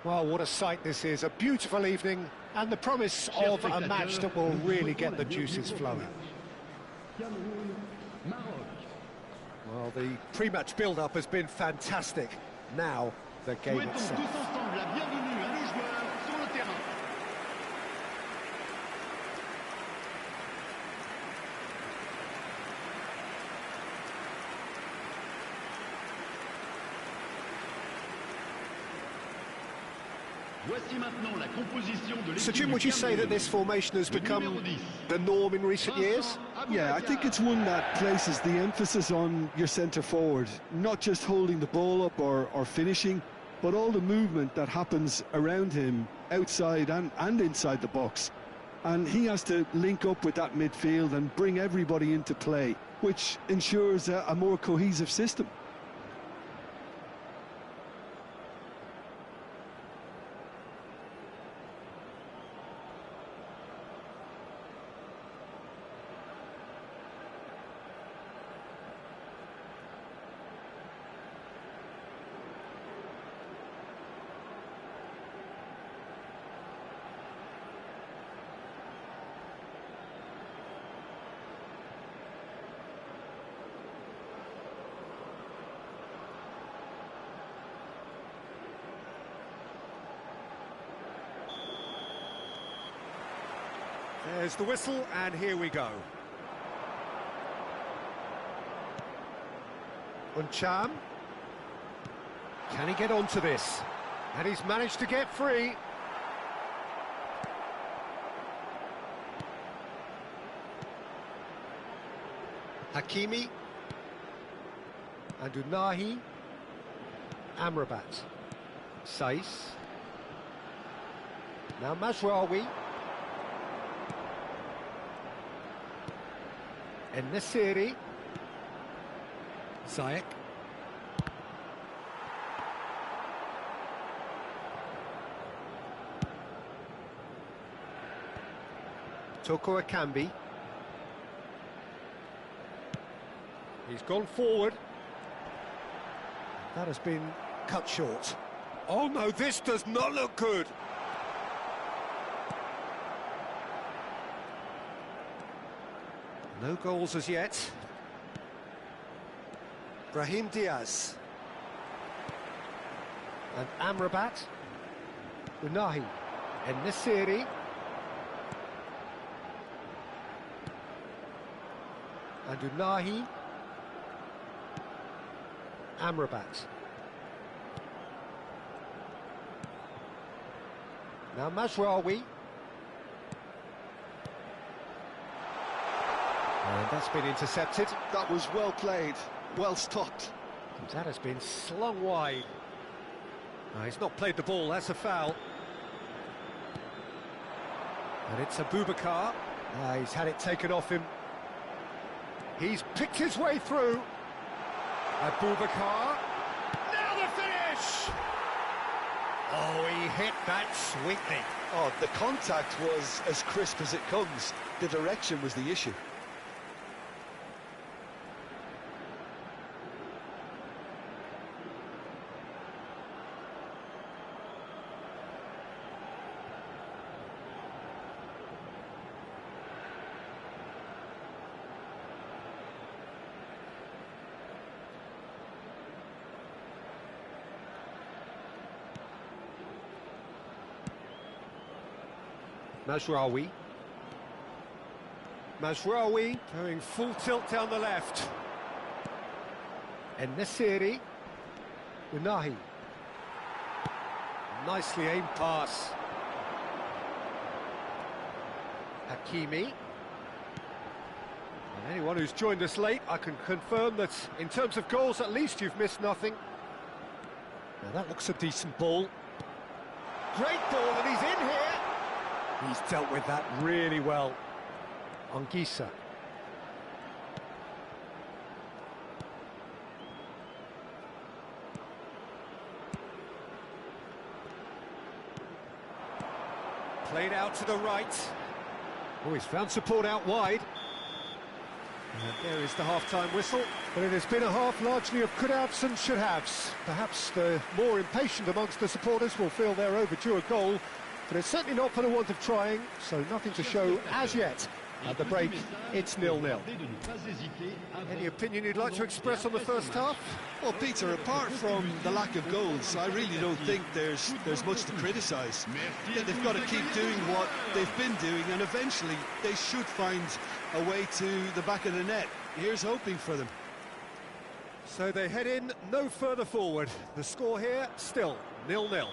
Well, what a sight this is. A beautiful evening and the promise of a match that will really get the juices flowing. Cameroon, Maroc. Well, the pre-match build-up has been fantastic. Now, the game Souhaitons itself. tous ensemble la bienvenue à nos joueurs sur le terrain. Voici maintenant la composition de So, l'équipe Jim, du would you say that Cameroun. this formation has become the norm in recent years? Yeah, I think it's one that places the emphasis on your centre forward, not just holding the ball up or finishing, but all the movement that happens around him, outside and inside the box. And he has to link up with that midfield and bring everybody into play, which ensures a more cohesive system. There's the whistle, and here we go. Uncham. Can he get onto this? And he's managed to get free. Hakimi. And Unahi. Amrabat. Saiss. Now Mazraoui. En-Nesyri. Ziyech. Toko Akambi. He's gone forward. That has been cut short. Oh no, this does not look good. No goals as yet. Brahim Diaz. And Amrabat. Unahi. En-Nesyri. And Unahi. Amrabat. Now Mazraoui. And that's been intercepted. That was well played, well stopped. That has been slung wide. No, he's not played the ball, that's a foul. And it's Abubakar. He's had it taken off him. He's picked his way through. Abubakar. Now the finish! Oh, he hit that sweetly. Oh, the contact was as crisp as it comes. The direction was the issue. Mazraoui. Mazraoui going full tilt down the left. En-Nesyri. Unahi. Nicely aimed pass. Hakimi. And anyone who's joined us late, I can confirm that in terms of goals, at least you've missed nothing. Now that looks a decent ball. Great ball, and he's in here. He's dealt with that really well. Anguissa. Played out to the right. Oh, he's found support out wide. And there is the half-time whistle. But it has been a half largely of could-haves and should-haves. Perhaps the more impatient amongst the supporters will feel they're overdue a goal, but it's certainly not for the want of trying, so nothing to show as yet. At the break, it's 0-0. Any opinion you'd like to express on the first half? Well, Peter, apart from the lack of goals, I really don't think there's much to criticise. Yeah, they've got to keep doing what they've been doing, and eventually they should find a way to the back of the net. Here's hoping for them. So they head in no further forward. The score here, still 0-0.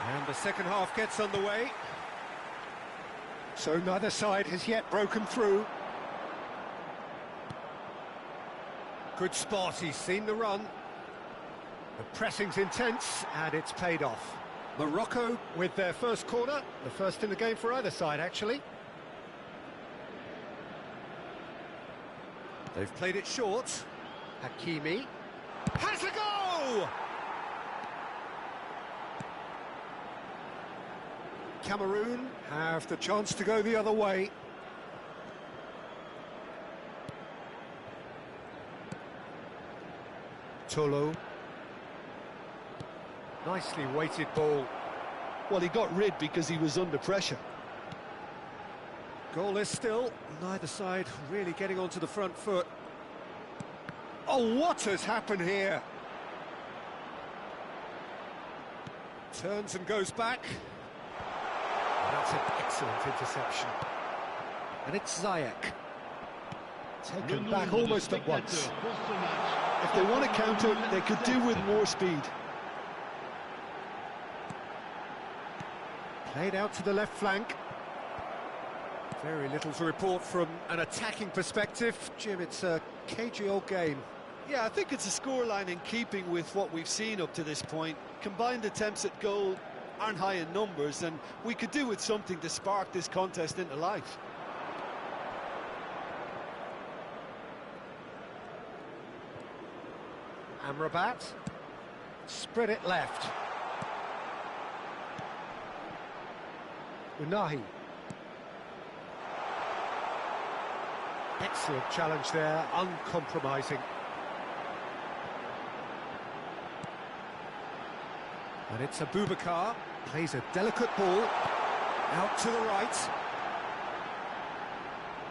And the second half gets underway. So neither side has yet broken through. Good spot, he's seen the run. The pressing's intense, and it's paid off. Morocco with their first corner, the first in the game for either side, actually. They've played it short. Hakimi has a go! Cameroon have the chance to go the other way. Tolo. Nicely weighted ball. Well, he got rid because he was under pressure. Goalless still, neither side really getting onto the front foot. Oh, what has happened here? Turns and goes back. That's an excellent interception. And it's Ziyech. Taken back almost at once. If they want to counter, they could do with more speed. Played out to the left flank. Very little to report from an attacking perspective. Jim, it's a cagey old game. Yeah, I think it's a scoreline in keeping with what we've seen up to this point. Combined attempts at goal aren't high in numbers, and we could do with something to spark this contest into life. Amrabat. Spread it left. Unahi. Excellent challenge there, uncompromising. And it's Abubakar, plays a delicate ball, out to the right.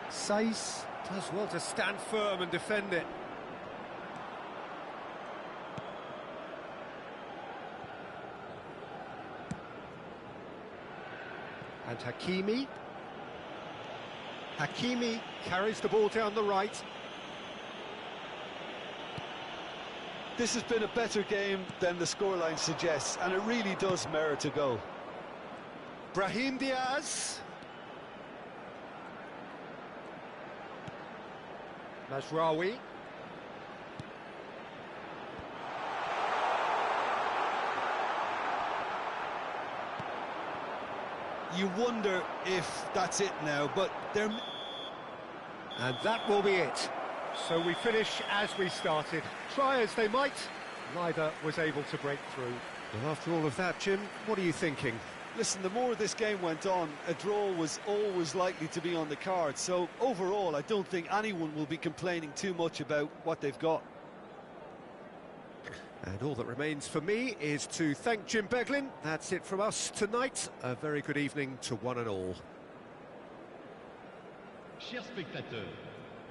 Saiss does well to stand firm and defend it. And Hakimi. Hakimi carries the ball down the right. This has been a better game than the scoreline suggests, and it really does merit a goal. Brahim Diaz. Mazraoui. You wonder if that's it now, but they're... And that will be it. So we finish as we started. Try as they might, neither was able to break through. Well, after all of that, Jim, what are you thinking? Listen, the more this game went on, a draw was always likely to be on the card. So overall, I don't think anyone will be complaining too much about what they've got. And all that remains for me is to thank Jim Beglin. That's it from us tonight. A very good evening to one and all. Chers spectateurs,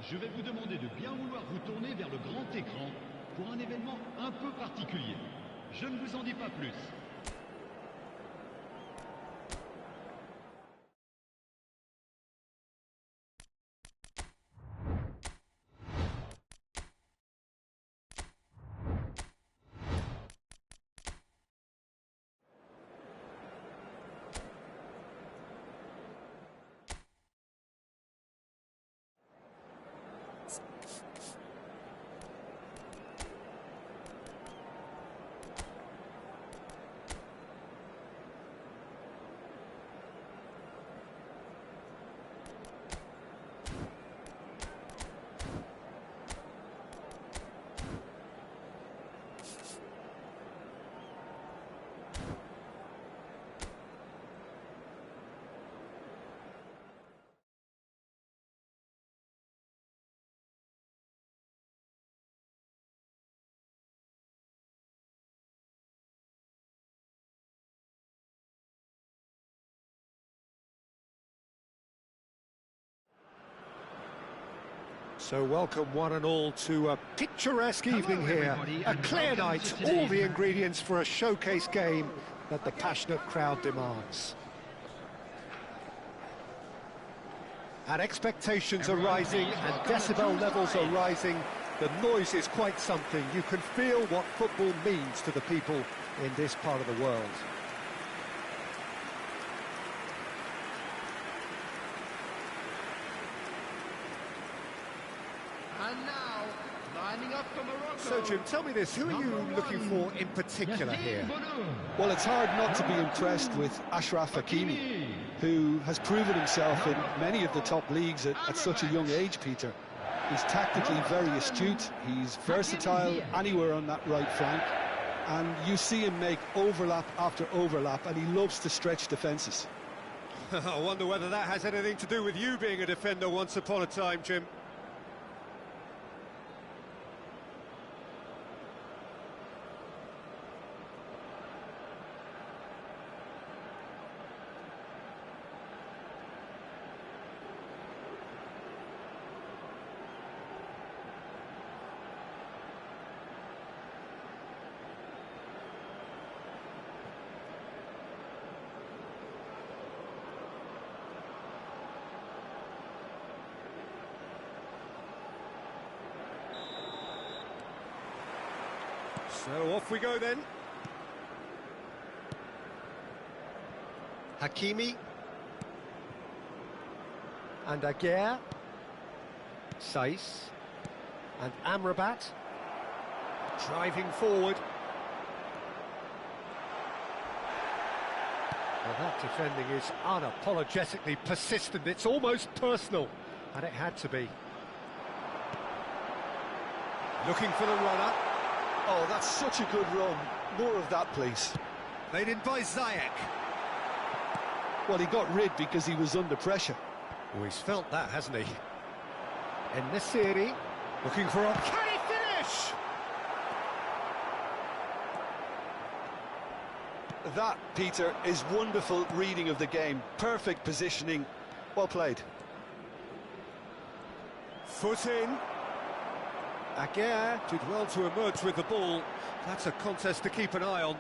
je vais vous demander de bien vouloir vous tourner vers le grand écran pour un événement un peu particulier. Je ne vous en dis pas plus. So welcome one and all to a picturesque evening here. A clear night, all the ingredients for a showcase game that the passionate crowd demands. And expectations are rising and decibel levels are rising. The noise is quite something. You can feel what football means to the people in this part of the world. And now, lining up for Morocco. So, Jim, tell me this, who are you looking for in particular here? Well, it's hard not to be impressed with Achraf Hakimi, who has proven himself in many of the top leagues at such a young age, Peter. He's tactically very astute, he's versatile anywhere on that right flank, and you see him make overlap after overlap, and he loves to stretch defences. I wonder whether that has anything to do with you being a defender once upon a time, Jim. So off we go then. Hakimi. And Aguerd. Saiss. And Amrabat. Driving forward. Well, that defending is unapologetically persistent. It's almost personal. And it had to be. Looking for the runner. Oh, that's such a good run. More of that, please. Played in by Ziyech. Well, he got rid because he was under pressure. Oh, he's felt that, hasn't he? En Nesyri, looking for a... Can he finish? That, Peter, is wonderful reading of the game. Perfect positioning. Well played. Foot in. Aguerd did well to emerge with the ball. That's a contest to keep an eye on.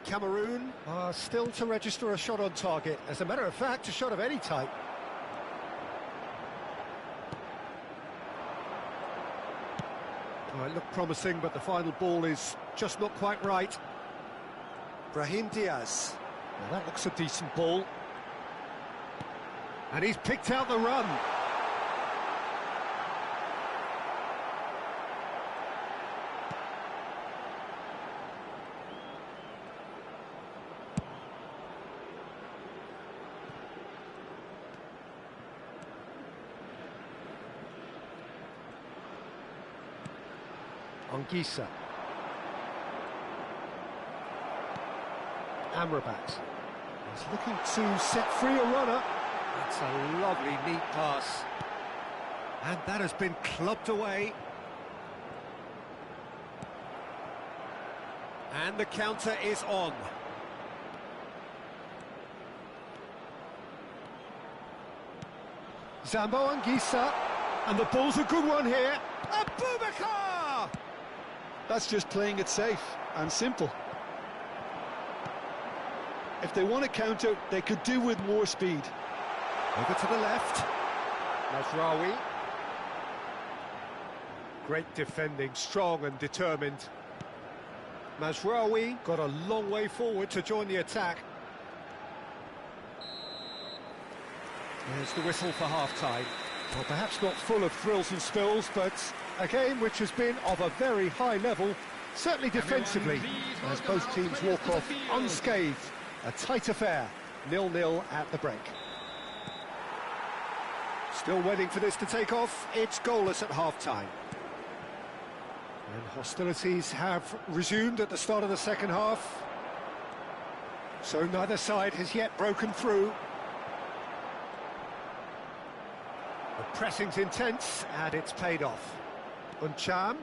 Cameroon are still to register a shot on target. As a matter of fact, a shot of any type. Oh, it looked promising, but the final ball is just not quite right. Brahim Diaz. Well, that looks a decent ball. And he's picked out the run. Anguissa. Amrabat. He's looking to set free a runner. That's a lovely, neat pass. And that has been clubbed away. And the counter is on. Zambo Anguissa. And the ball's a good one here. Abubakar! That's just playing it safe and simple. If they want to counter, they could do with more speed. Over to the left. Mazraoui. Great defending, strong and determined. Mazraoui got a long way forward to join the attack. There's the whistle for half-time. Well, perhaps not full of thrills and spills, but a game which has been of a very high level, certainly defensively, as both teams walk off unscathed. A tight affair, 0-0 at the break. Still waiting for this to take off, it's goalless at half-time. And hostilities have resumed at the start of the second half. So neither side has yet broken through. The pressing's intense, and it's paid off. Uncham.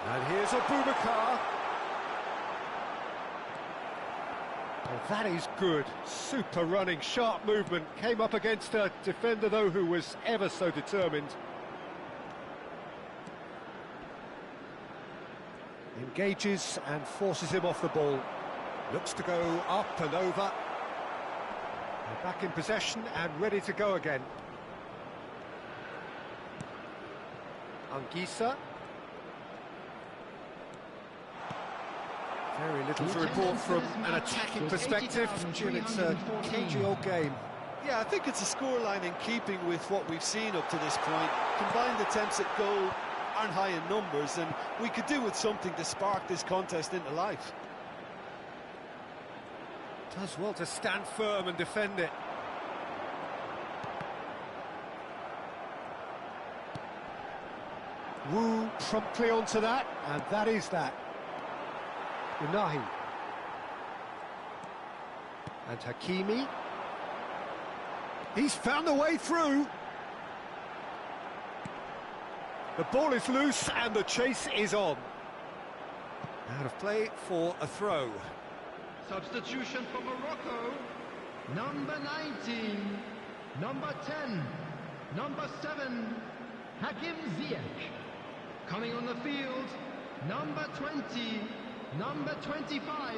And here's Abubakar. Well, that is good. Super running, sharp movement. Came up against a defender, though, who was ever so determined. Engages and forces him off the ball. Looks to go up and over. They're back in possession and ready to go again. Anguissa. Very little to report from an attacking perspective. Jim, it's a cagey old game. Yeah, I think it's a scoreline in keeping with what we've seen up to this point. Combined attempts at goal aren't high in numbers, and we could do with something to spark this contest into life. Does well to stand firm and defend it. Wu promptly onto that, and that is that. Unahi. And Hakimi. He's found a way through. The ball is loose and the chase is on. Out of play for a throw. Substitution for Morocco. Number 19, number 10, number 7, Hakim Ziyech. Coming on the field, number 20, number 25,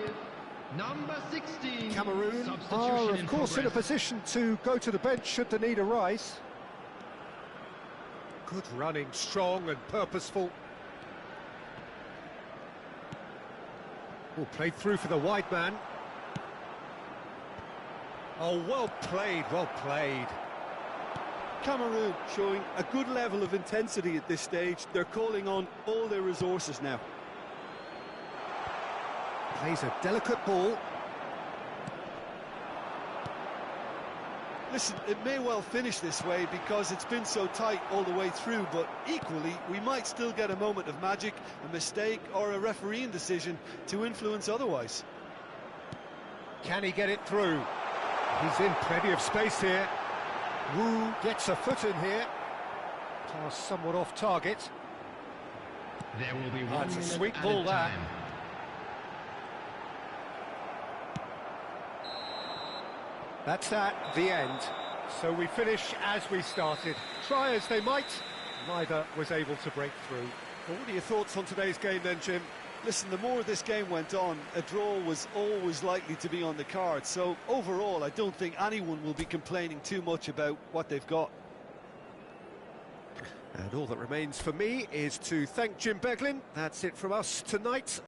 number 16. Cameroon are, of course, in a position to go to the bench should the need arise. Good running, strong and purposeful. Oh, played through for the wide man. Oh, well played, well played. Cameroon showing a good level of intensity at this stage. They're calling on all their resources now. Plays a delicate ball. Listen, it may well finish this way because it's been so tight all the way through, but equally, we might still get a moment of magic, a mistake, or a refereeing decision to influence otherwise. Can he get it through? He's in plenty of space here. Wu gets a foot in here. Pass somewhat off target. There will be one That's a minute sweet added ball, that. time. That's at the end. So we finish as we started. Try as they might, neither was able to break through. Well, what are your thoughts on today's game then, Jim? Listen, the more this game went on, a draw was always likely to be on the card. So overall, I don't think anyone will be complaining too much about what they've got. And all that remains for me is to thank Jim Beglin. That's it from us tonight.